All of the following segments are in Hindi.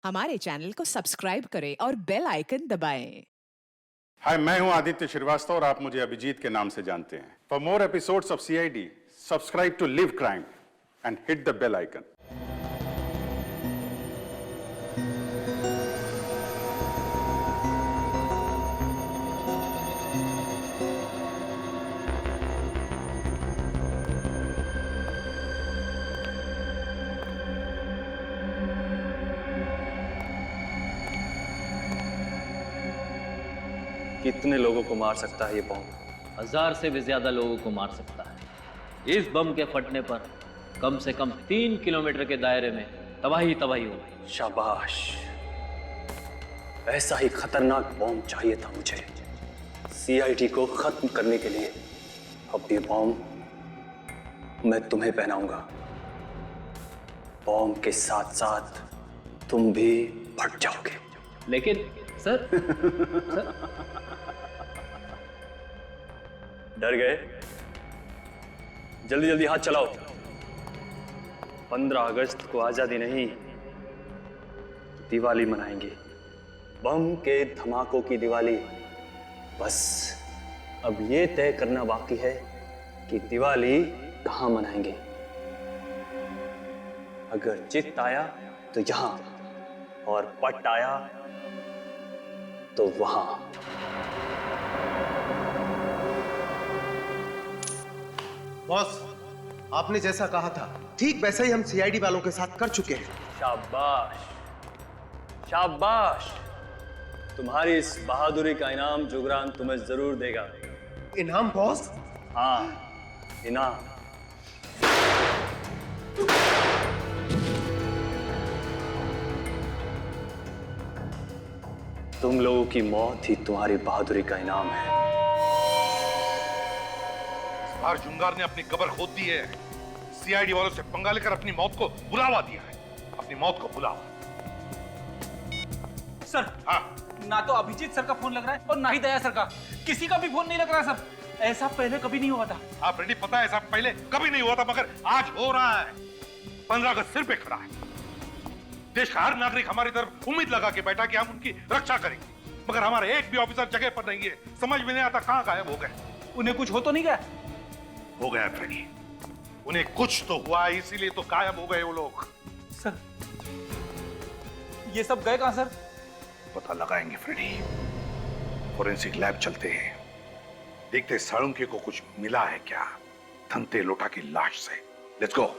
हमारे चैनल को सब्सक्राइब करें और बेल आइकन दबाएं। हाय, मैं हूं आदित्य श्रीवास्तव और आप मुझे अभिजीत के नाम से जानते हैं। For more episodes of CID, subscribe to live crime and hit the bell icon. कितने लोगों को मार सकता है ये बम? 1000 से भी ज्यादा लोगों को मार सकता है। इस बम के फटने पर कम से कम 3 किलोमीटर के दायरे में तबाही तबाही हो गई। शाबाश, ऐसा ही खतरनाक बम चाहिए था मुझे सीआईडी को खत्म करने के लिए। अब ये बम मैं तुम्हें पहनाऊंगा। बम के साथ साथ तुम भी फट जाओगे। लेकिन सर, डर गए? जल्दी जल्दी हाथ चलाओ। 15 अगस्त को आजादी नहीं, दिवाली मनाएंगे। बम के धमाकों की दिवाली। बस अब ये तय करना बाकी है कि दिवाली कहां मनाएंगे। अगर जित आया तो यहां, और पट आया तो वहां। बॉस, आपने जैसा कहा था ठीक वैसा ही हम सीआईडी वालों के साथ कर चुके हैं। शाबाश, शाबाश। तुम्हारी इस बहादुरी का इनाम जुगरान तुम्हें जरूर देगा। इनाम बॉस? हाँ, इनाम। तुम लोगों की मौत ही तुम्हारी बहादुरी का इनाम है। इस बार जुंगार ने अपनी कब्र खोद दी है। सीआईडी वालों से पंगा लेकर अपनी मौत को बुलावा दिया है। अपनी मौत को बुलावा। सर, हाँ, ना तो अभिजीत सर का फोन लग रहा है और ना ही दया सर का। किसी का भी फोन नहीं लग रहा सर। ऐसा पहले कभी नहीं हुआ था। आप रेडी, पता है ऐसा पहले कभी नहीं हुआ था, मगर आज हो रहा है। 15 अगस्त सिर पे खड़ा है। देश का हर नागरिक हमारी तरफ उम्मीद लगा के बैठा कि हम उनकी रक्षा करेंगे, मगर हमारे एक भी ऑफिसर जगह पर नहीं है। समझ में नहीं आता कहां गायब हो गए। उन्हें कुछ हो तो नहीं गया? हो गया फ्रेडी, उन्हें कुछ तो हुआ, इसीलिए तो गायब हो गए वो लोग। सर, ये सब गए कहां सर? पता लगाएंगे फ्रेडी। फोरेंसिक लैब चलते हैं, देखते साळुंखे को कुछ मिला है क्या धनते लोटा की लाश से। Let's go.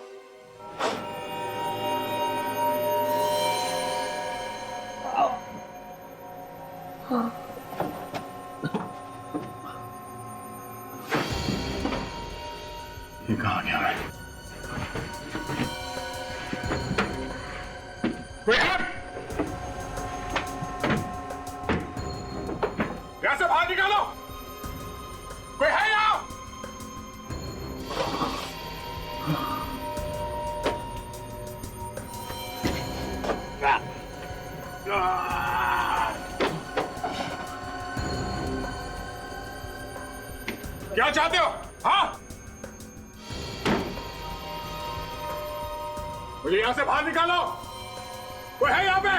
ये कहां गया है? कोई है? यहां से बाहर निकालो। कोई है यहां? क्या चाहते हो? हाँ, मुझे यहां से बाहर निकालो। कोई है यहां पे?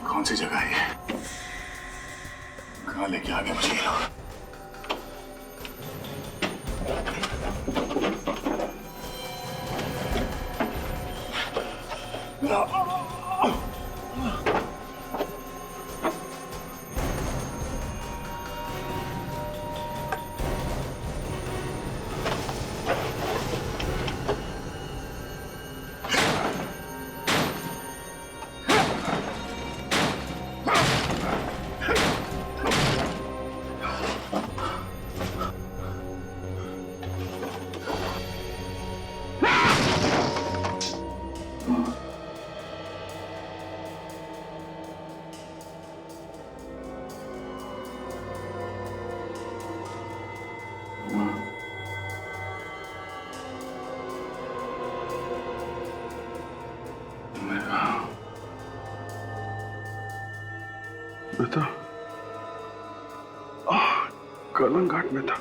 कौन सी जगह है ये? कहां लेके आ गए मुझे ये लोग? बेटा, कर्लन घाट में था।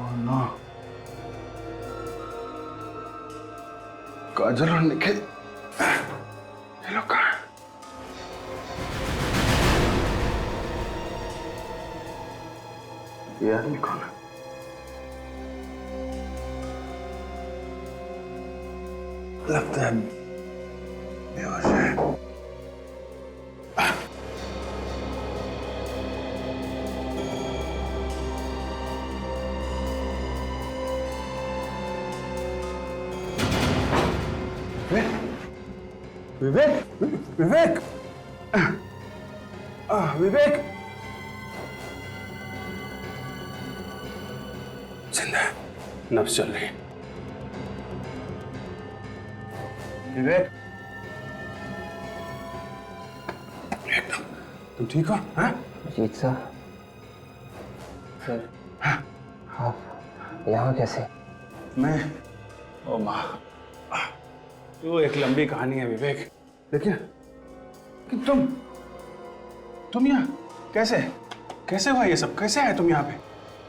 Oh no. काजल और निखिल ये लोग कहाँ हैं? ये आदमी कौन है? लगता है बेहोश है। विवेक, विवेक, विवेक, जिंदा है, नब्ज चल रही है। विवेक, एकदम, तुम ठीक हो? हाँ? अजीत सर, सर, आप यहाँ कैसे? मैं, ओ माँ, वो एक लंबी कहानी है विवेक, लेकिन कि तुम यहाँ कैसे कैसे हुआ ये सब? कैसे आए तुम यहाँ पे?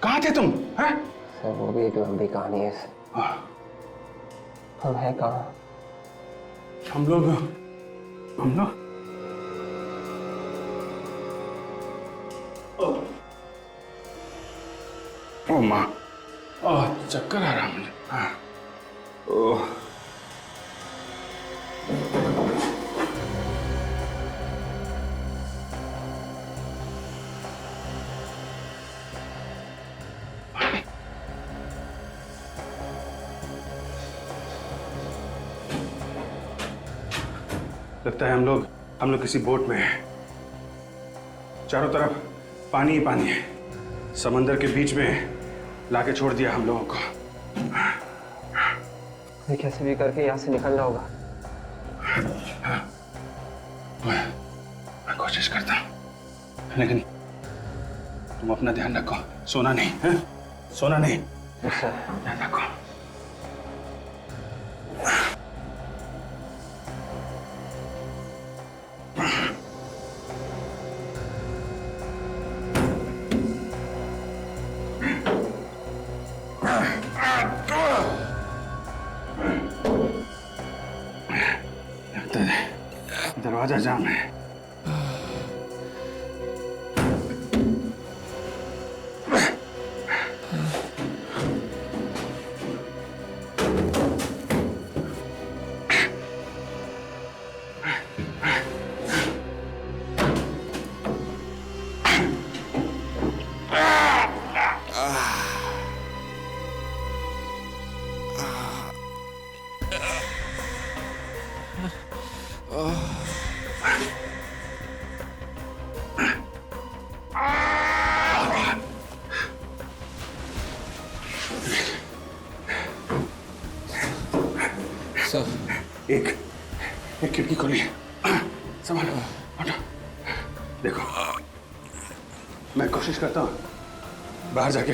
कहाँ थे तुम? हैं? सर वो भी एक लंबी कहानी है सर। हम हैं कहाँ? हम लोग ओ माँ, चक्कर आ रहा मुझे। हाँ, ओह, लगता है हम लोग किसी बोट में हैं। चारों तरफ पानी ही पानी है। समंदर के बीच में लाके छोड़ दिया हम लोगों को। ये कैसे भी करके यहाँ से निकलना होगा। मैं कोशिश करता हूँ, लेकिन तुम अपना ध्यान रखो, सोना नहीं है? सोना नहीं। सर ध्यान रखो। दरवाजा जाम है। एक खिड़की खोली है। संभालो, हटो। देखो, मैं कोशिश करता हूँ बाहर जाके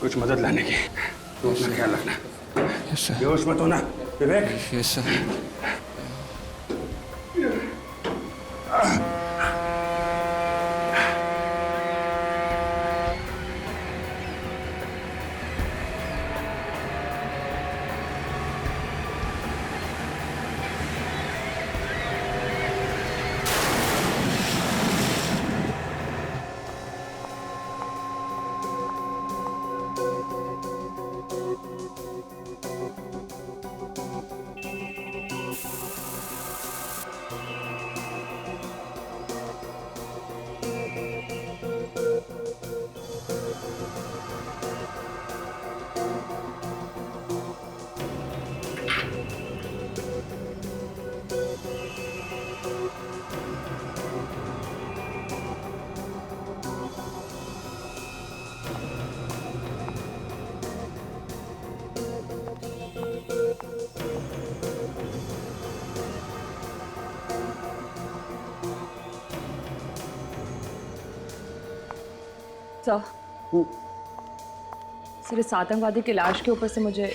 कुछ मदद लाने की। तुम अपना ख्याल रखना। बेहोश मत होना, विवेक। Yes sir. सर इस आतंकवादी की लाश के ऊपर से मुझे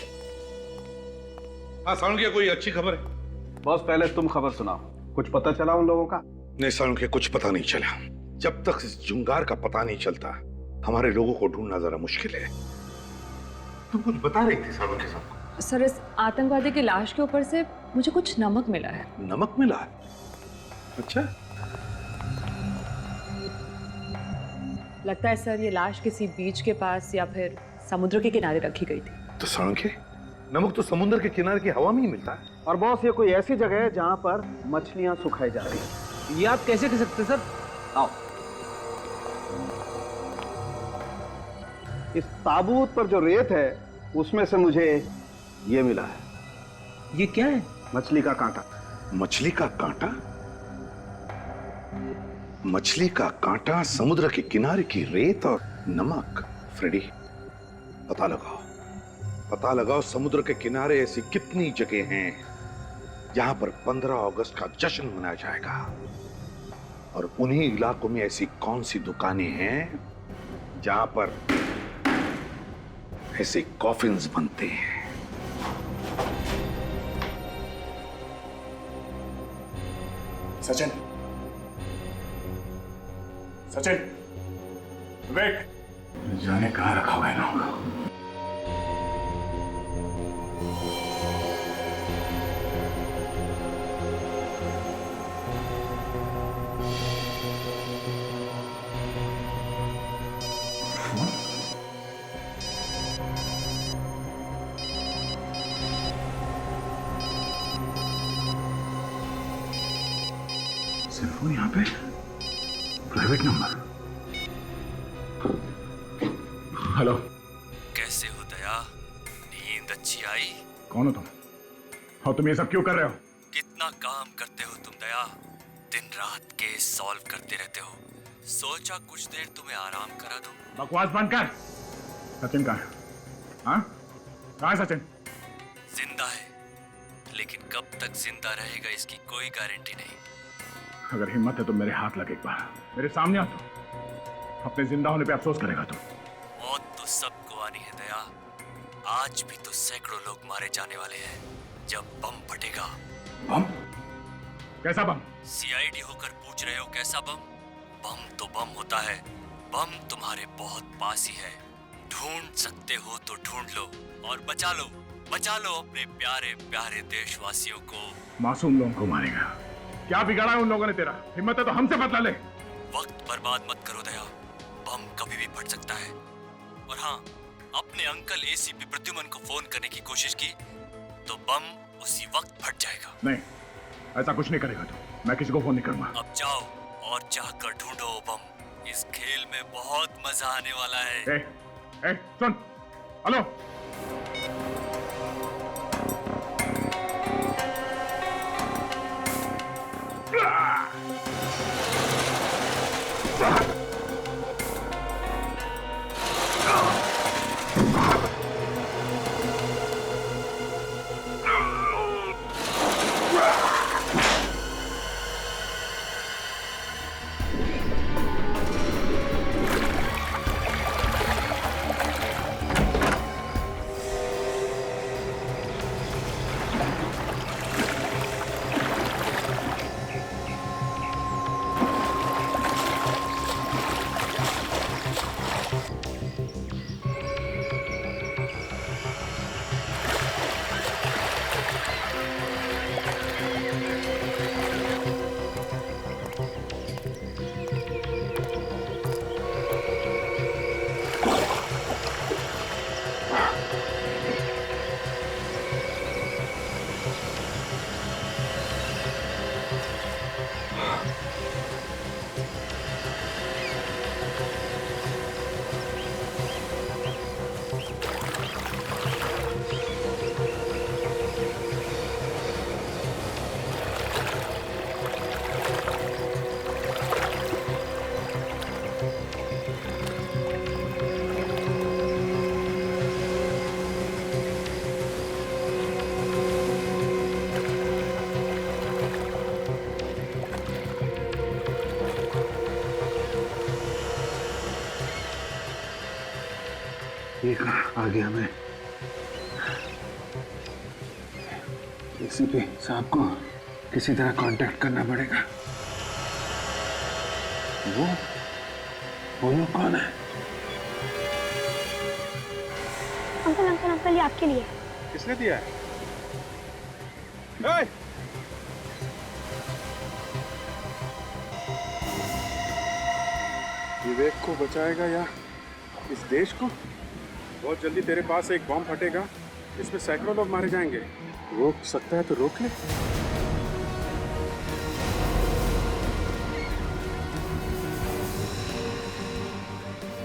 सालुंखिया कोई अच्छी खबर है? बॉस पहले तुम खबर सुनाओ, कुछ पता चला उन लोगों का? नहीं सालुंखिया, कुछ पता नहीं चला। जब तक इस जुंगार का पता नहीं चलता हमारे लोगों को ढूंढना जरा मुश्किल है। तुम कुछ बता रही थी सालुंखिया साहब? सर इस आतंकवादी की लाश के ऊपर से मुझे कुछ नमक मिला है। नमक मिला है? अच्छा। लगता है सर ये लाश किसी बीच के पास या फिर समुद्र के किनारे रखी गई थी। तो सड़के नमक तो समुद्र के किनारे की हवा में ही मिलता है। और बॉस ये कोई ऐसी जगह है जहां पर मछलियां सुखाई जा रही हैं। ये आप कैसे कह सकते सर? आओ। इस ताबूत पर जो रेत है उसमें से मुझे ये मिला है। ये क्या है? मछली का कांटा। मछली का कांटा? मछली का कांटा, समुद्र के किनारे की रेत और नमक। फ्रेडी, पता लगाओ समुद्र के किनारे ऐसी कितनी जगह हैं जहां पर 15 अगस्त का जश्न मनाया जाएगा, और उन्हीं इलाकों में ऐसी कौन सी दुकानें हैं जहां पर ऐसे कॉफिन्स बनते हैं। सचिन, वेट। जाने कहां रखा हुआ है ना। सेलफोन यहाँ पे, प्राइवेट नंबर। हेलो। कैसे हो दया? नींद अच्छी आई? कौन हो तुम? और तुम ये सब क्यों कर रहे हो? कितना काम करते हो तुम दया, दिन रात केस सॉल्व करते रहते हो। सोचा कुछ देर तुम्हें आराम करा दूं। बकवास बंद कर। सचिन कहाँ है? हाँ? कहाँ है सचिन? जिंदा है, लेकिन कब तक जिंदा रहेगा इसकी कोई गारंटी नहीं। अगर हिम्मत है तो मेरे हाथ लगे एक बार, मेरे सामने आ तो। अपने जिंदा होने पे अफसोस करेगा तो। मौत तो सबको आनी है दया। आज भी तो सैकड़ों लोग मारे जाने वाले हैं जब बम फटेगा। बम? कैसा बम? सीआईडी होकर पूछ रहे हो कैसा बम? बम तो बम होता है। बम तुम्हारे बहुत पास ही है। ढूंढ सकते हो तो ढूंढ लो और बचा लो अपने प्यारे प्यारे देशवासियों को। मासूम लोगों को मारेगा? क्या बिगाड़ा है उन लोगों ने तेरा? हिम्मत है तो हमसे बदला ले। वक्त बर्बाद मत करो दया, बम कभी भी फट सकता है। और हाँ, अपने अंकल एसीपी प्रद्युमन को फोन करने की कोशिश की तो बम उसी वक्त फट जाएगा। नहीं, ऐसा कुछ नहीं करेगा तू। मैं किसी को फोन नहीं करूंगा। अब जाओ और जाकर ढूंढो बम। इस खेल में बहुत मजा आने वाला है। सुन, हेलो। ये कहाँ आ गया मैं? एसीपी साहब को किसी तरह कांटेक्ट करना पड़ेगा। वो लोग कौन है? अंकल अंकल अंकल, ये आपके लिए। किसने दिया है? विवेक को बचाएगा या इस देश को? बहुत जल्दी तेरे पास एक बॉम्ब फटेगा, इसमें सैकड़ों लोग मारे जाएंगे। रोक सकता है तो रोक ले।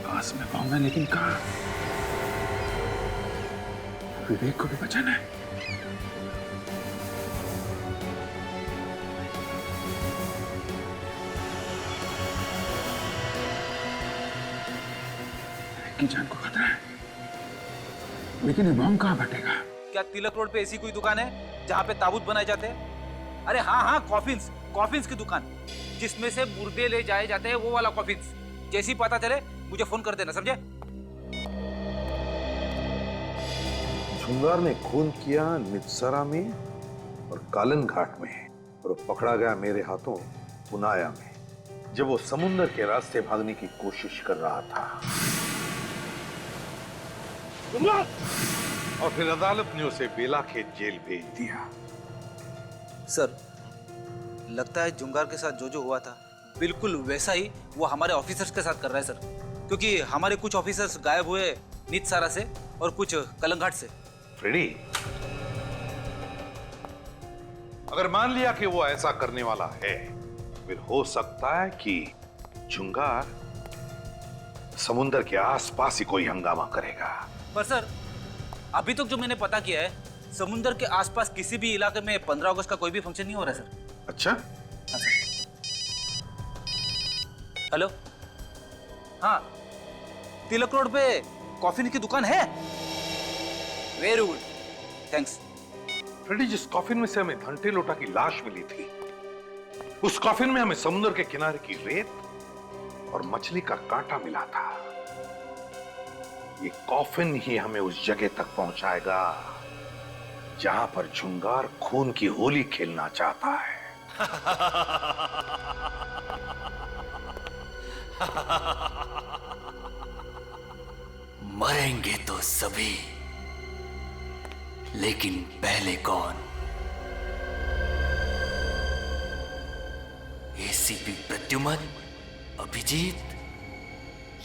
पास में बॉम्ब है लेकिन कहाँ? विवेक को भी बचाना है। की जान को खतरा है, लेकिन ये बॉम्ब कहाँ फटेगा? क्या तिलक रोड पे ऐसी कोई दुकान है जहाँ पे ताबूत बनाए जाते हैं? अरे हाँ हाँ, कॉफिन्स, कॉफिन्स की दुकान, जिसमें से मुर्दे ले जाए जाते हैं, वो वाला कॉफिन्स। जैसे ही पता चले मुझे फोन कर देना, समझे? झुंगार ने खून किया नित्सरा में और कालन घाट में, और वो पकड़ा गया मेरे हाथों पुनाया में, जब वो समुद्र के रास्ते भागने की कोशिश कर रहा था। और फिर अदालत ने उसे बेलाखेत जेल भेज दिया। सर, लगता है जुंगार के साथ जो जो हुआ था बिल्कुल वैसा ही वो हमारे ऑफिसर्स के साथ कर रहा है सर, क्योंकि हमारे कुछ ऑफिसर्स गायब हुए नित्सारा से और कुछ कलंघाट से। फ्रेडी, अगर मान लिया कि वो ऐसा करने वाला है, फिर हो सकता है कि जुंगार समुद्र के आसपास ही कोई हंगामा करेगा। पर सर, अभी तक जो मैंने पता किया है, समुद्र के आसपास किसी भी इलाके में 15 अगस्त का कोई भी फंक्शन नहीं हो रहा है सर। अच्छा? हाँ सर। हेलो, हाँ, तिलक रोड पे कॉफी की दुकान है? Very good, thanks. फ्रेडी, जिस कॉफिन में से हमें घंटे लोटा की लाश मिली थी, उस कॉफिन में हमें समुद्र के किनारे की रेत और मछली का कांटा मिला था। ये कॉफिन ही हमें उस जगह तक पहुंचाएगा जहां पर झुंगार खून की होली खेलना चाहता है। मरेंगे तो सभी, लेकिन पहले कौन? एसीपी प्रद्युमन, अभिजीत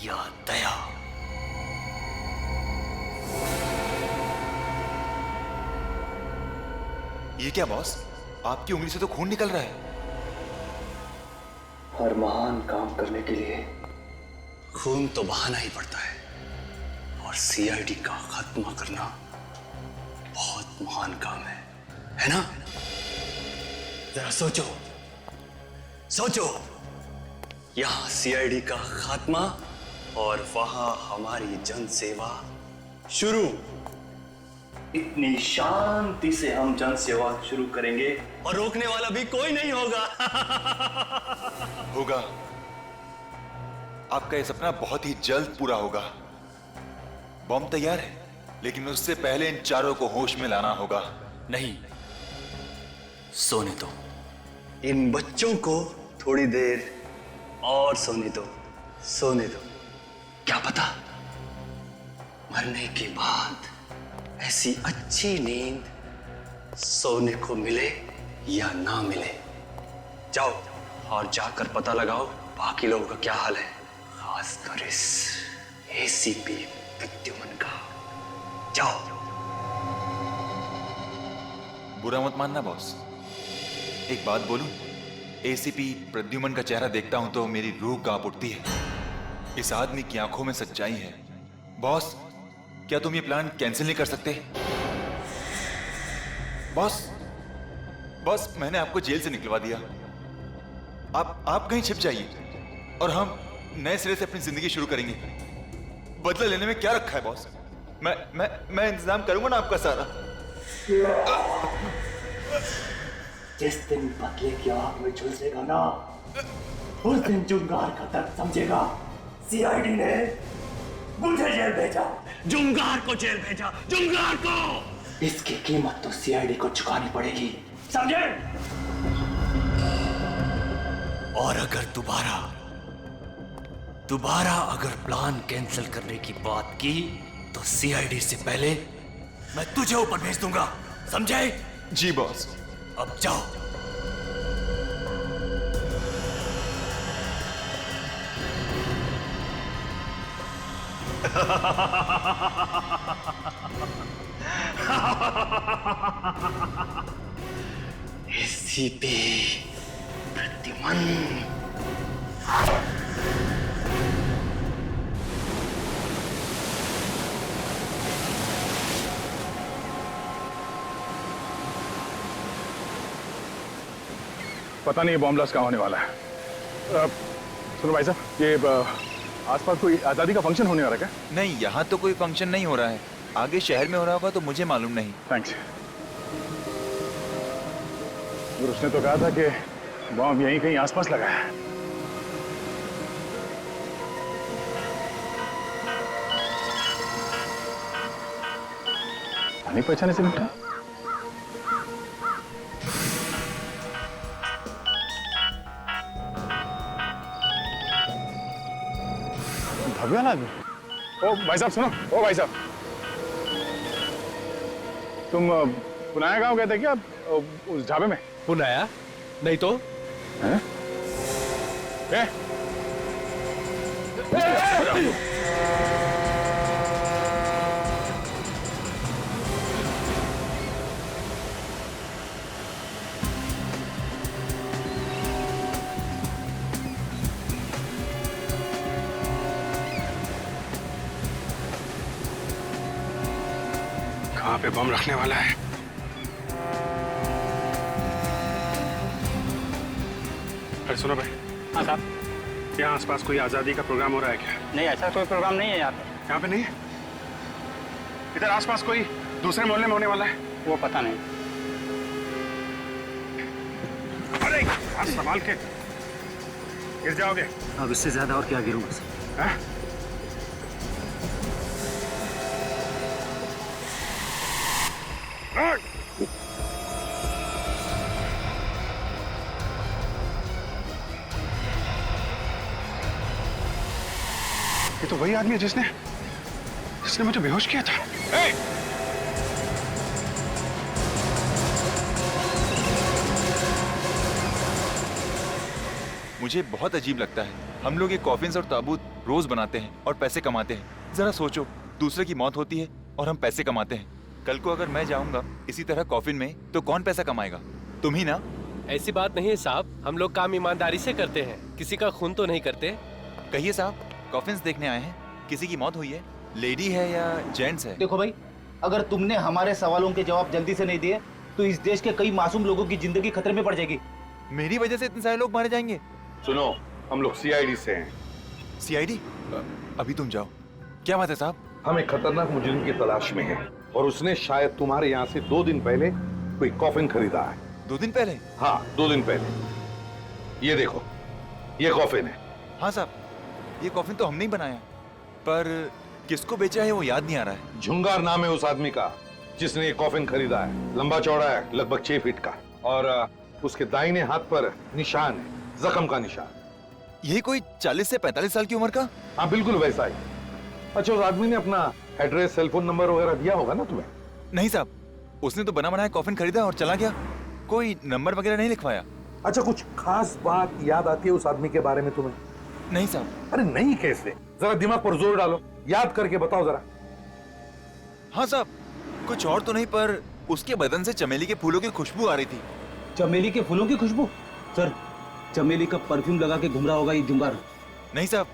या दया? ये क्या बॉस, आपकी उंगली से तो खून निकल रहा है। हर महान काम करने के लिए खून तो बहाना ही पड़ता है, और सीआईडी का खात्मा करना बहुत महान काम है ना? जरा सोचो, सोचो, यहां सीआईडी का खात्मा और वहां हमारी जन सेवा शुरू। इतनी शांति से हम जन सेवा शुरू करेंगे और रोकने वाला भी कोई नहीं होगा। होगा। आपका ये सपना बहुत ही जल्द पूरा होगा। बॉम्ब तैयार है, लेकिन उससे पहले इन चारों को होश में लाना होगा। नहीं, सोने दो इन बच्चों को, थोड़ी देर और सोने दो, सोने दो। क्या पता मरने के बाद ऐसी अच्छी नींद सोने को मिले या ना मिले। जाओ और जाकर पता लगाओ बाकी लोगों का क्या हाल है, खासकर इस एसीपी प्रद्युमन का। जाओ। बुरा मत मानना बॉस, एक बात बोलूं? एसीपी प्रद्युमन का चेहरा देखता हूं तो मेरी रूह कांप उठती है। इस आदमी की आंखों में सच्चाई है। बॉस, क्या तुम ये प्लान कैंसिल नहीं कर सकते? बॉस, बॉस, मैंने आपको जेल से निकलवा दिया। आप कहीं छिप जाइए और हम नए सिरे से अपनी जिंदगी शुरू करेंगे। बदला लेने में क्या रखा है बॉस? मैं इंतजाम करूंगा ना आपका सारा। जिस दिन बदले की आग में झुलसेगा ना, उस दिन जुंगार का दर्द समझेगा। सीआईडी ने मुझे जेल भेजा, जुंगार को जेल भेजा, जुंगार को। इसकी कीमत तो सीआईडी को चुकानी पड़ेगी, समझे? और अगर दोबारा अगर प्लान कैंसिल करने की बात की तो सीआईडी से पहले मैं तुझे ऊपर भेज दूंगा, समझे? जी बॉस। अब जाओ। एसीपी प्रतिमन। पता नहीं ये बॉम्ब ब्लास्ट कहाँ होने वाला है। सुनो भाई साहब, ये आसपास कोई आज़ादी का फंक्शन होने वाला है क्या? नहीं, यहाँ तो कोई फंक्शन नहीं हो रहा है। आगे शहर में हो रहा होगा तो मुझे मालूम नहीं। थैंक्स। और उसने तो कहा था कि बॉम्ब यहीं कहीं आसपास लगा है। नहीं पहचाने से मिलता। भगवान आदमी। ओ भाई साहब सुनो, ओ भाई साहब, तुम पुनाया गांव गए थे क्या उस ढाबे में? पुनाया? नहीं तो। हैं? कहाँ पे बम रखने वाला है? अरे सुनो भाई। हाँ साहब। यहाँ आसपास कोई आज़ादी का प्रोग्राम हो रहा है क्या? नहीं, ऐसा कोई प्रोग्राम नहीं है यहाँ पे। यहाँ पे नहीं है? इधर आसपास कोई दूसरे मोहल्ले में होने वाला है? वो पता नहीं। अरे हाथ संभाल के, गिर जाओगे। अब इससे ज्यादा और क्या गिरूंगा सर? हाँ? ये तो वही आदमी है जिसने मुझे बेहोश किया था। ए! मुझे बहुत अजीब लगता है। हम लोग ये कॉफिन्स और ताबूत रोज बनाते हैं और पैसे कमाते हैं। जरा सोचो, दूसरे की मौत होती है और हम पैसे कमाते हैं। कल को अगर मैं जाऊंगा इसी तरह कॉफिन में तो कौन पैसा कमाएगा? तुम ही ना। ऐसी बात नहीं है साहब, हम लोग काम ईमानदारी से करते हैं, किसी का खून तो नहीं करते। कहिए साहब, कॉफिन्स देखने आए हैं, किसी की मौत हुई है? लेडी है या जेंट्स है? देखो भाई, अगर तुमने हमारे सवालों के जवाब जल्दी से नहीं दिए तो इस देश के कई मासूम लोगों की जिंदगी खतरे में पड़ जाएगी। मेरी वजह से इतने सारे लोग मारे जाएंगे? सुनो, हम लोग सीआईडी से हैं। सीआईडी? अभी तुम जाओ। क्या बात है साहब? हम एक खतरनाक मुजरिम की तलाश में हैं और उसने शायद तुम्हारे यहाँ से 2 दिन पहले कोई कॉफिन खरीदा है। 2 दिन पहले? हाँ, 2 दिन पहले। ये देखो, ये कॉफिन है। हाँ साहब, ये कॉफिन तो हमने ही बनाया, पर किसको बेचा है वो याद नहीं आ रहा है। झुंगार नाम है उस आदमी का जिसने ये कॉफिन खरीदा है। लंबा चौड़ा है, लगभग 6 फीट का, और उसके दाहिने हाथ पर निशान है, जख्म का निशान। यही कोई 40 से 45 साल की उम्र का? हाँ, बिल्कुल वैसा ही। अच्छा, उस आदमी ने अपना एड्रेस, सेल फोन नंबर वगैरह दिया होगा ना तुम्हें? नहीं साहब, उसने तो बना बनाया कॉफिन खरीदा और चला गया, कोई नंबर वगैरह नहीं लिखवाया। अच्छा, कुछ खास बात याद आती है उस आदमी के बारे में तुम्हें? नहीं साहब। अरे नहीं कैसे? जरा दिमाग पर जोर डालो, याद करके बताओ जरा। हाँ साहब, कुछ और तो नहीं, पर उसके बदन से चमेली के फूलों की खुशबू आ रही थी। चमेली के फूलों की खुशबू? सर, चमेली का परफ्यूम लगा के घूम रहा होगा ये जुंगार। नहीं साहब,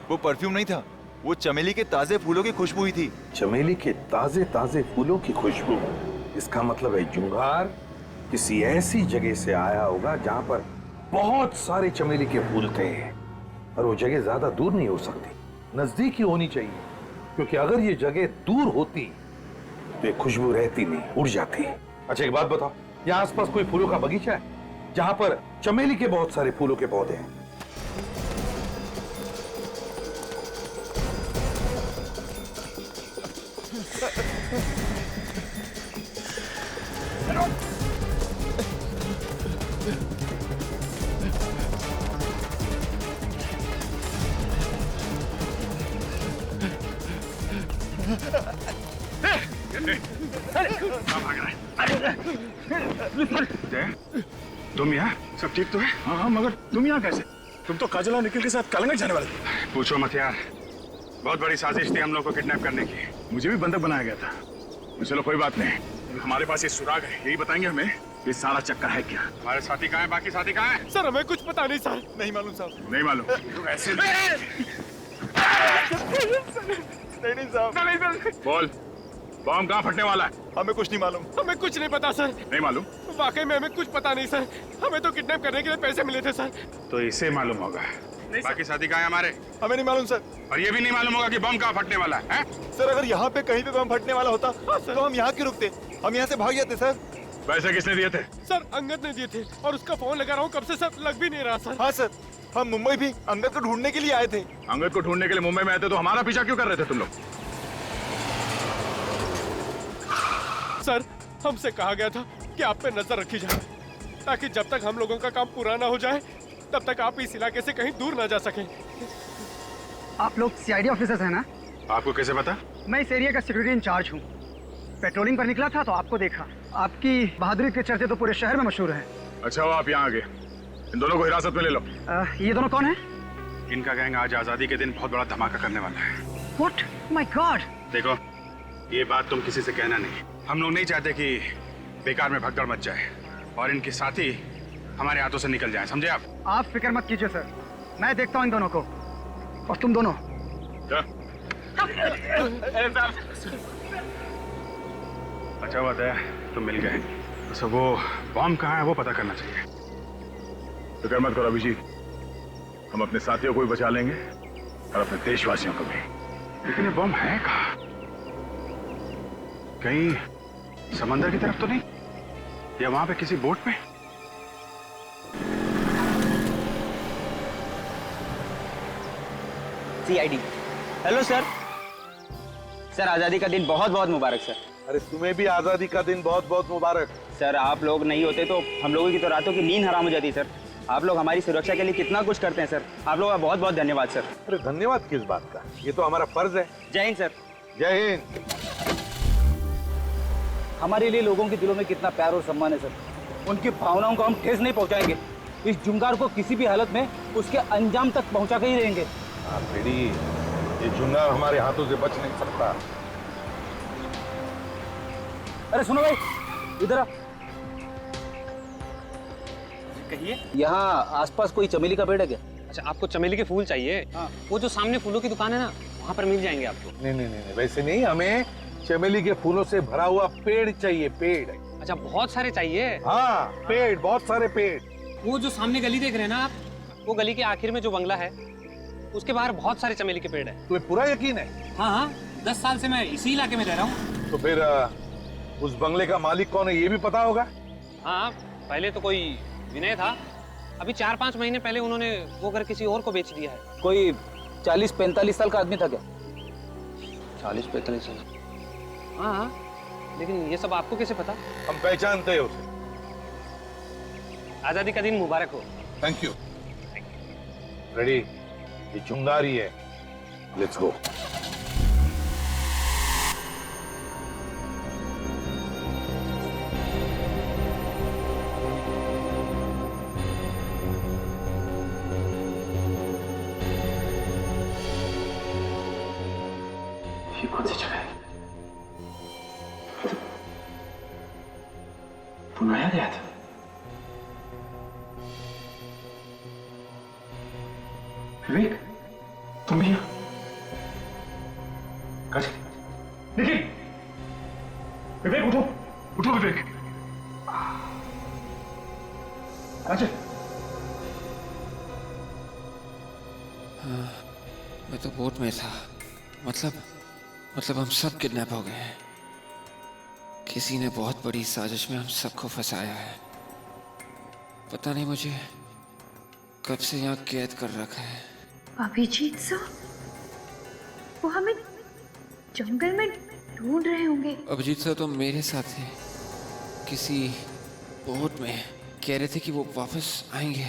वो परफ्यूम नहीं था, वो चमेली के ताजे फूलों की खुशबू ही थी। चमेली के ताजे ताजे फूलों की खुशबू? इसका मतलब है जुंगार किसी ऐसी जगह से आया होगा जहां पर बहुत सारे चमेली के फूल थे, और वो जगह ज्यादा दूर नहीं हो सकती, नजदीक ही होनी चाहिए, क्योंकि अगर ये जगह दूर होती तो ये खुशबू रहती नहीं, उड़ जाती। अच्छा, एक बात बताओ, यहाँ आसपास कोई फूलों का बगीचा है जहां पर चमेली के बहुत सारे फूलों के पौधे हैं? जय, तुम यहाँ? सब ठीक तो है? हाँ हाँ, मगर तुम यहाँ कैसे? तुम तो काजल और निखिल के साथ कलंगट जाने वाले थे। पूछो मत यार, बहुत बड़ी साजिश थी हम लोग को किडनैप करने की। मुझे भी बंधक बनाया गया था। चलो कोई बात नहीं, हमारे पास ये सुराग है, यही बताएंगे हमें ये सारा चक्कर है क्या। हमारे साथी कहाँ है? बाकी साथी कहाँ है? सर हमें कुछ पता नहीं सर। नहीं मालूम साहब। नहीं मालूम? तो ऐसे नहीं साहब। बोल, बॉम्ब कहाँ फटने वाला है? हमें कुछ नहीं मालूम। हमें कुछ नहीं पता सर। नहीं मालूम? वाकई में हमें कुछ पता नहीं सर। हमें तो किडनैप करने के लिए पैसे मिले थे सर। तो इसे मालूम होगा। बाकी साथी कहाँ है हमारे? हमें नहीं मालूम सर। और ये भी नहीं मालूम होगा कि बम कहाँ फटने वाला है? सर अगर यहाँ पे कहीं पे बम फटने वाला होता तो हम यहाँ क्यों रुकते? हम यहाँ से भाग जाते सर। पैसे किसने दिए थे? सर अंगद ने दिए थे और उसका फोन लगा रहा हूँ कब से सर, लग भी नहीं रहा सर। हाँ सर, हम मुंबई भी अंगद को ढूंढने के लिए आए थे। अंगद को ढूंढने के लिए मुंबई में आए थे तो हमारा पीछा क्यों कर रहे थे तुम लोग? सर हमसे कहा गया था कि आप पे नजर रखी जाए ताकि जब तक हम लोगों का काम पूरा ना हो जाए तब तक आप इस इलाके से कहीं दूर ना जा सकें। आप लोग सीआईडी ऑफिसर्स हैं ना? आपको कैसे पता? मैं इस एरिया का सिक्योरिटी इंचार्ज हूँ। पेट्रोलिंग पर निकला था तो आपको देखा। आपकी बहादुरी के चर्चे तो पूरे शहर में मशहूर हैं। अच्छा वो आप यहाँ आ गए, इन दोनों को हिरासत में ले लो। ये दोनों कौन है? इनका गैंग आज आजादी के दिन बहुत बड़ा धमाका करने वाला है। What? My God! देखो, ये बात तुम किसी से कहना नहीं। हम लोग नहीं चाहते कि बेकार में भगदड़ मच जाए और इनके साथी हमारे हाथों से निकल जाएं, समझे आप? आप फिक्र मत कीजिए सर, मैं देखता हूँ इन दोनों को। और तुम दोनों अच्छा बात है तुम मिल गए। तो वो बॉम्ब कहाँ है वो पता करना चाहिए। फिक्र मत करो अभिजीत, हम अपने साथियों को भी बचा लेंगे और अपने देशवासियों को भी। लेकिन ये बॉम्ब है कहाँ? कहीं समंदर की तरफ तो नहीं, या वहां पे किसी बोट पे? सीआईडी। Hello sir. सर आजादी का दिन बहुत बहुत मुबारक सर। अरे तुम्हें भी आजादी का दिन बहुत बहुत मुबारक। सर आप लोग नहीं होते तो हम लोगों की तो रातों की नींद हराम हो जाती सर। आप लोग हमारी सुरक्षा के लिए कितना कुछ करते हैं सर, आप लोगों का बहुत बहुत धन्यवाद सर। अरे धन्यवाद किस बात का, ये तो हमारा फर्ज है। जय हिंद सर। जय हिंद। हमारे लिए लोगों के दिलों में कितना प्यार और सम्मान है सर। उनकी भावनाओं को हम ठेस नहीं पहुंचाएंगे। इस जुंगार को किसी भी हालत में उसके अंजाम तक पहुंचा के ही रहेंगे। बेटी, ये जुंगार हमारे हाथों से बच नहीं सकता। अरे सुनो भाई, इधर आ। कहिए। यहाँ आसपास कोई चमेली का पेड़ है क्या? अच्छा आपको चमेली के फूल चाहिए? हाँ। वो जो सामने फूलों की दुकान है ना, वहाँ पर मिल जाएंगे आपको। नहीं, वैसे नहीं, हमें चमेली के फूलों से भरा हुआ पेड़ चाहिए। पेड़? अच्छा बहुत सारे चाहिए? हाँ पेड़, बहुत सारे पेड़। वो जो सामने गली देख रहे हैं ना आप, वो गली के आखिर में जो बंगला है उसके बाहर बहुत सारे चमेली के पेड़ है। तुम्हें पूरा यकीन है? हाँ, 10 साल से मैं इसी इलाके में रह रहा हूँ। तो फिर उस बंगले का मालिक कौन है ये भी पता होगा? हाँ, पहले तो कोई विनय था, अभी 4-5 महीने पहले उन्होंने वो घर किसी और को बेच दिया है। कोई 40-45 साल का आदमी था क्या? 40-45 साल? हाँ, लेकिन ये सब आपको कैसे पता? हम पहचानते हैं उसे। आजादी का दिन मुबारक हो। Thank you. रेडी, ये चुंगारी है। Let's go. ये कौन सी जगह है? बुलाया गया था। विवेक, तुम भी यहाँ? निखिल, विवेक उठो, उठो विवेक। काजल, मैं तो बोट में था। मतलब हम सब किडनैप हो गए हैं। किसी ने बहुत बड़ी साजिश में हम सबको फंसाया है। पता नहीं मुझे कब से यहाँ कैद कर रखा है। अभिजीत साहब, वो हमें जंगल में ढूंढ रहे होंगे। अभिजीत साहब तो मेरे साथ थे, किसी बोट में। कह रहे थे कि वो वापस आएंगे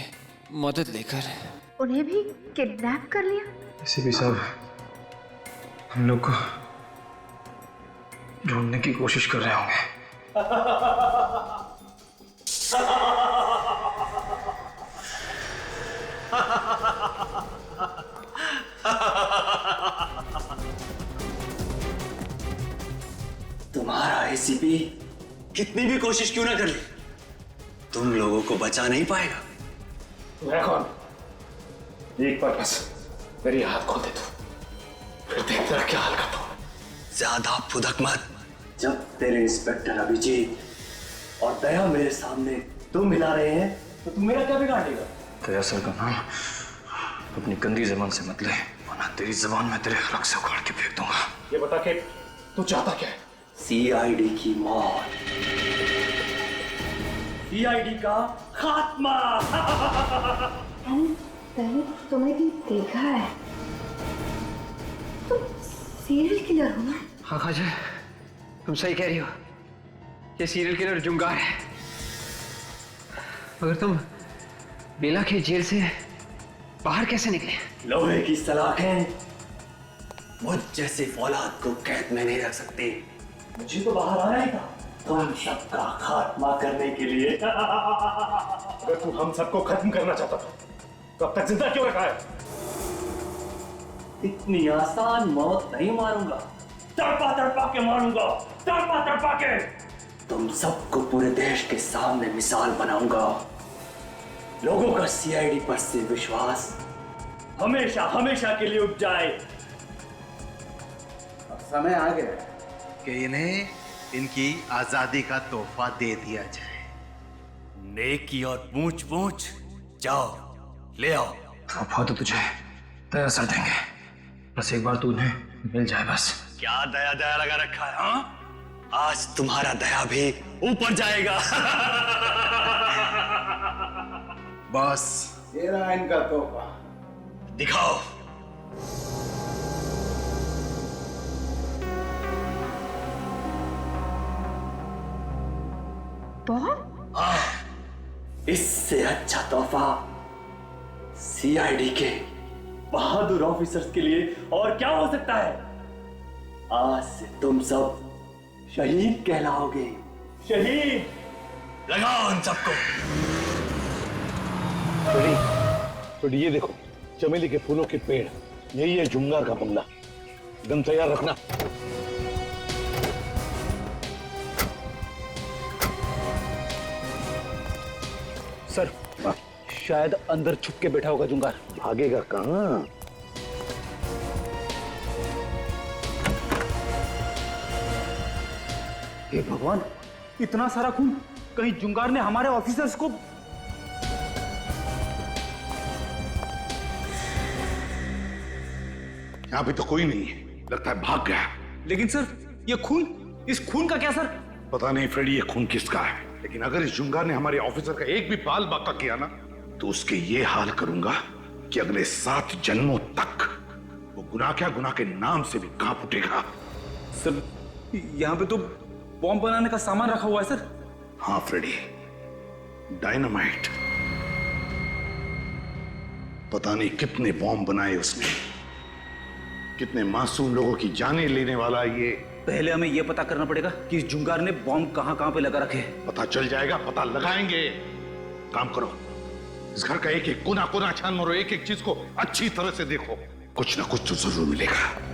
मदद लेकर। उन्हें भी किडनैप कर लिया? एसीपी साहब, हम लोग को ढूंढने की कोशिश कर रहे होंगे। तुम्हारा एसीपी कितनी भी कोशिश क्यों ना कर ले, तुम लोगों को बचा नहीं पाएगा। मैं कौन? एक बार बस मेरी हाथ खोल दे तू, फिर देख तेरा क्या हाल करता हूं। ज्यादा फुदक मत। जब तेरे इंस्पेक्टर अभिजीत और दया मेरे सामने तुम मिला रहे हैं तो तुम मेरा क्या बिगाड़ेगा? दया सर का नाम अपनी गंदी जबान से मत ले, वरना तेरी जबान में तेरे हलक से उखाड़ के फेंक दूंगा। ये बता के तू चाहता क्या है? सीआईडी की मौत, सीआईडी का खात्मा। मैंने तुम्हें भी देखा है, तुम सीरियल किलर हो ना? हाँ खाजा, तुम सही कह रही हो, ये सीरियल किलर जुंगार है। मगर तुम बेला के जेल से बाहर कैसे निकले? लोहे की सलाखें मुझ जैसे फौलाद को कैद में नहीं रख सकते। मुझे तो बाहर आना ही था तुम सबका खात्मा करने के लिए। अगर तू हम सबको खत्म करना चाहता था तो अब तक जिंदा क्यों रखा है? इतनी आसान मौत नहीं मारूंगा, तड़पा तड़पा के मारूंगा, तड़पा तड़पा के। तुम सबको पूरे देश के सामने मिसाल बनाऊंगा। लोगों का सीआईडी पर से विश्वास हमेशा हमेशा के लिए उठ जाए। अब समय आ गया कि इन्हें इनकी आजादी का तोहफा दे दिया जाए। नेकी और पूछ पूछ, जाओ ले आओ। तोहफा तो तुझे दया सर देंगे, बस एक बार तू उन्हें मिल जाए बस। क्या दया दया लगा रखा है? हाँ, आज तुम्हारा दया भी ऊपर जाएगा। बस ये रहा इनका तोहफा, दिखाओ। बॉम्ब? हाँ, इससे अच्छा तोहफा सीआईडी के बहादुर ऑफिसर्स के लिए और क्या हो सकता है? आज से तुम सब शहीद कहलाओगे। शहीद। लगाओ उन सबको। तो ये देखो, चमेली के फूलों के पेड़, यही है जुंगार का बंगला। एकदम तैयार रखना। सर, शायद अंदर छुप के बैठा होगा जुंगार। भागेगा कहां? हे भगवान, इतना सारा खून! कहीं जुंगार ने हमारे ऑफिसर्स को... यहाँ पे तो कोई नहीं है, लगता है भाग गया। लेकिन सर, ये खून, इस खून का क्या सर? पता नहीं फ्रेडी, ये खून किसका है, लेकिन अगर इस जुंगार ने हमारे ऑफिसर का एक भी बाल बाका किया ना, तो उसके ये हाल करूंगा कि अगले 7 जन्मों तक वो गुनाह क्या, गुनाह के नाम से भी कांप उठेगा। सर, यहाँ पे तो बॉम्ब बनाने का सामान रखा हुआ है सर। हाँ फ्रेडी, डायनामाइट। पता नहीं कितने बॉम्ब बनाए उसने, कितने मासूम लोगों की जानें लेने वाला ये। पहले हमें यह पता करना पड़ेगा कि इस जुंगार ने बॉम्ब कहां पे लगा रखे। पता चल जाएगा, पता लगाएंगे। काम करो, इस घर का एक एक कोना कोना छान मारो, एक एक चीज को अच्छी तरह से देखो, कुछ ना कुछ तो जरूर मिलेगा।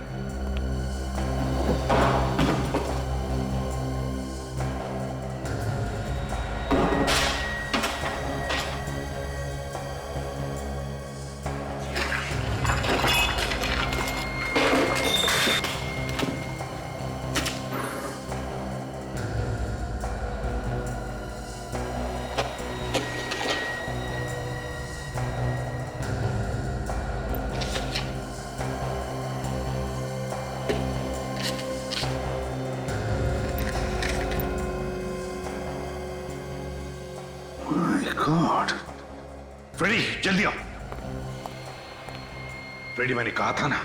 गॉड, फ्रेडी जल्दी आओ। फ्रेडी, मैंने कहा था ना,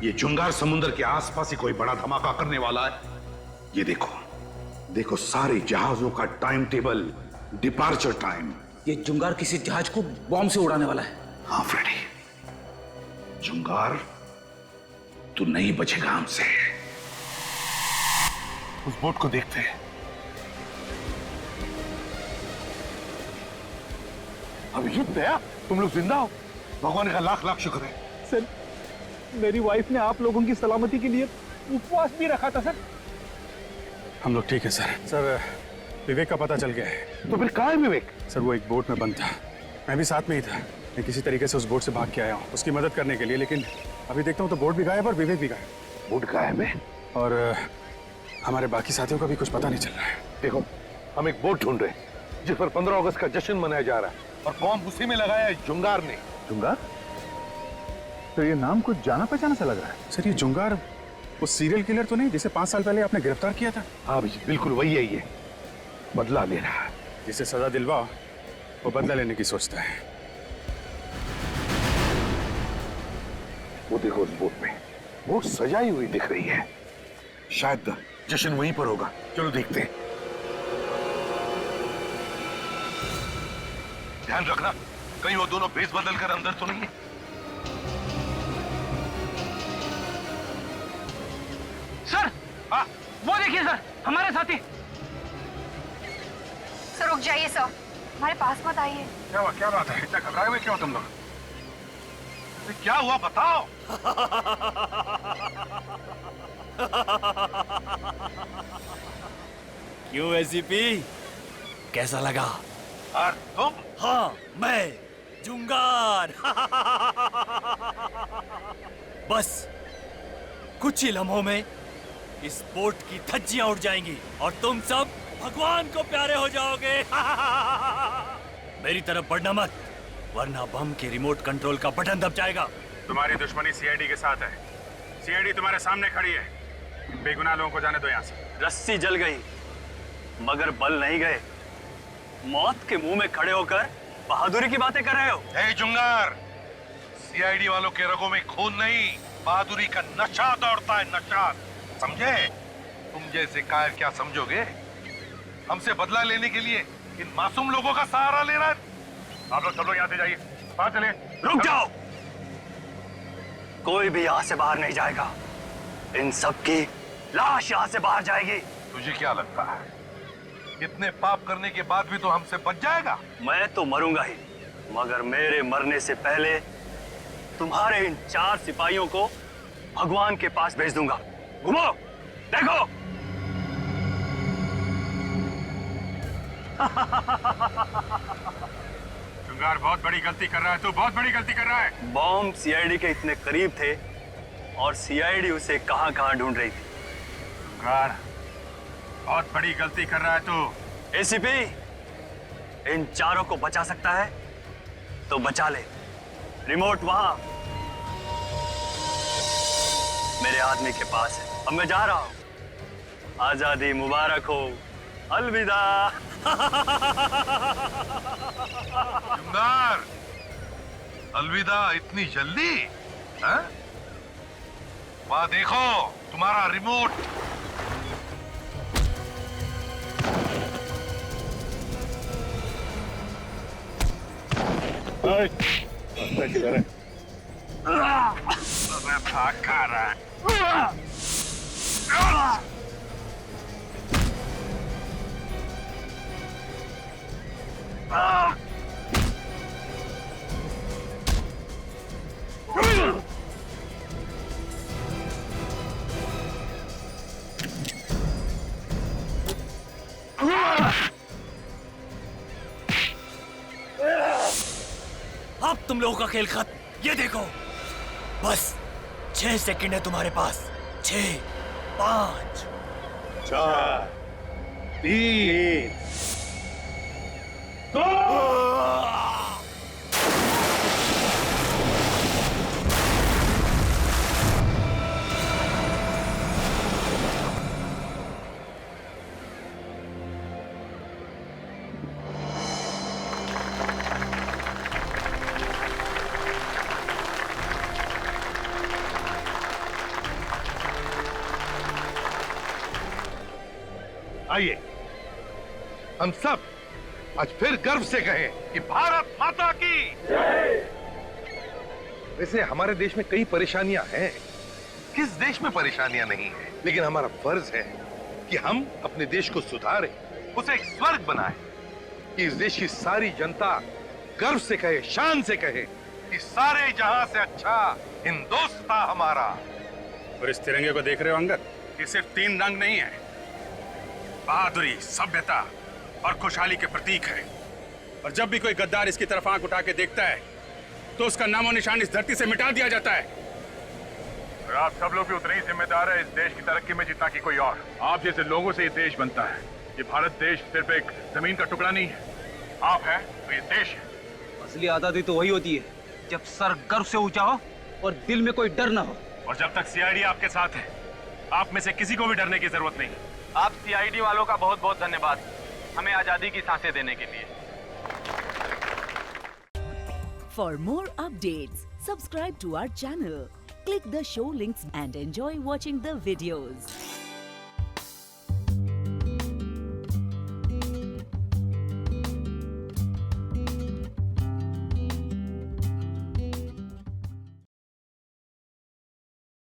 ये जुंगार समुद्र के आसपास ही कोई बड़ा धमाका करने वाला है। ये देखो, देखो सारे जहाजों का टाइम टेबल, डिपार्चर टाइम। ये जुंगार किसी जहाज को बॉम्ब से उड़ाने वाला है। हाँ फ्रेडी, जुंगार तू नहीं बचेगा हमसे। उस बोट को देखते हैं। अभिजीत दया, तुम लोग जिंदा हो, भगवान का लाख लाख शुक्र है। सर, मेरी वाइफ ने आप लोगों की सलामती के लिए उपवास भी रखा था सर। हम लोग ठीक है सर। सर, विवेक का पता चल गया है। तो फिर कहाँ है विवेक? सर, वो एक बोट में बंद था, मैं भी साथ में ही था। मैं किसी तरीके से उस बोट से भाग के आया हूँ उसकी मदद करने के लिए, लेकिन अभी देखता हूँ तो बोट भी गायब और विवेक भी गायब। बोट गायब है और हमारे बाकी साथियों का भी कुछ पता नहीं चल रहा है। देखो, हम एक बोट ढूंढ रहे हैं जिस पर 15 अगस्त का जश्न मनाया जा रहा है, और बॉम्ब उसी में लगाया है जुंगार ने। जुंगार? तो ये नाम कुछ जाना पहचाना सा लग रहा है। सर, ये जुंगार वो सीरियल किलर तो नहीं जिसे 5 साल पहले आपने गिरफ्तार किया था? हाँ अभिजीत, बिल्कुल वही है। ये बदला ले रहा है। जिसे सजा दिलवाओ वो बदला लेने की सोचता है। वो देखो, उस बोट में बोट सजाई हुई दिख रही है, शायद जश्न वहीं पर होगा। चलो देखते हैं। ध्यान रखना कहीं वो दोनों भेस बदल कर अंदर तो नहीं है। सर, वो देखिए सर, हमारे साथी। सर रुक जाइए सर, हमारे पास मत आइए। क्या हुआ? क्या बात है? इतना घबराए हुए क्यों तुम लोग? क्या हुआ बताओ। क्यों एसीपी, कैसा लगा? और तुम? हाँ, मैं जुंगार। बस कुछ ही लम्हों में इस बोट की धज्जियां उड़ जाएंगी और तुम सब भगवान को प्यारे हो जाओगे। मेरी तरफ बढ़ना मत, वरना बम के रिमोट कंट्रोल का बटन दब जाएगा। तुम्हारी दुश्मनी सीआईडी के साथ है। सीआईडी तुम्हारे सामने खड़ी है। बेगुनाह लोगों को जाने दो यहाँ से। रस्सी जल गई मगर बल नहीं गए। मौत के मुंह में खड़े होकर बहादुरी की बातें कर रहे हो। हे जुंगार, सीआईडी वालों के रगों में खून नहीं, बहादुरी का नशा दौड़ता है, नशा। समझे? तुम जैसे कायर क्या समझोगे? हमसे बदला लेने के लिए इन मासूम लोगों का सहारा ले रहा है। आप लोग सब लोग यहाँ से जाइए, बाहर चले। रुक जाओ, कोई भी यहाँ से बाहर नहीं जाएगा। इन सब की लाश यहाँ से बाहर जाएगी। तुझे क्या लगता है इतने पाप करने के बाद भी तो हमसे बच जाएगा? मैं तो मरूंगा ही, मगर मेरे मरने से पहले तुम्हारे इन 4 सिपाहियों को भगवान के पास भेज दूंगा। घुमो, देखो। जुंगार, बहुत बड़ी गलती कर रहा है तू, बहुत बड़ी गलती कर रहा है। बॉम्ब सीआईडी के इतने करीब थे और सीआईडी उसे कहां-कहां ढूंढ रही थी। जुंगार, बहुत बड़ी गलती कर रहा है तू। एसीपी, इन 4 को बचा सकता है तो बचा ले। रिमोट वहां मेरे आदमी के पास है। अब मैं जा रहा हूं। आजादी मुबारक हो। अलविदा। जुंगार, अलविदा इतनी जल्दी? हाँ? वहां देखो तुम्हारा रिमोट। भाग खा रहा है। अब तुम लोगों का खेल खत्म। ये देखो, बस 6 सेकंड है तुम्हारे पास। 6, 5, 4, 3, 2। आइए हम सब आज फिर गर्व से कहें कि भारत माता की जय। वैसे हमारे देश में कई परेशानियां हैं, किस देश में परेशानियां नहीं है, लेकिन हमारा फर्ज है कि हम अपने देश को सुधारें, उसे एक स्वर्ग बनाएं, कि इस देश की सारी जनता गर्व से कहे, शान से कहे कि सारे जहां से अच्छा हिंदुस्तान था हमारा। और इस तिरंगे को देख रहे हो अंगद, ये सिर्फ 3 रंग नहीं है, बहादुरी, सभ्यता और खुशहाली के प्रतीक है। और जब भी कोई गद्दार इसकी तरफ आंख उठा के देखता है तो उसका नामो निशान इस धरती से मिटा दिया जाता है। और आप सब लोग भी उतने ही जिम्मेदार है इस देश की तरक्की में जितना कि कोई और। आप जैसे लोगों से ये देश बनता है। ये भारत देश सिर्फ एक जमीन का टुकड़ा नहीं है, आप हैं तो ये देश है। असली आजादी तो वही होती है जब सर गर्व से ऊंचा हो और दिल में कोई डर ना हो। और जब तक सीआईडी आपके साथ है, आप में से किसी को भी डरने की जरूरत नहीं। आप सीआईडी वालों का बहुत बहुत धन्यवाद हमें आजादी की सांसें देने के लिए। For more updates, subscribe to our channel, click the show links and enjoy watching the videos.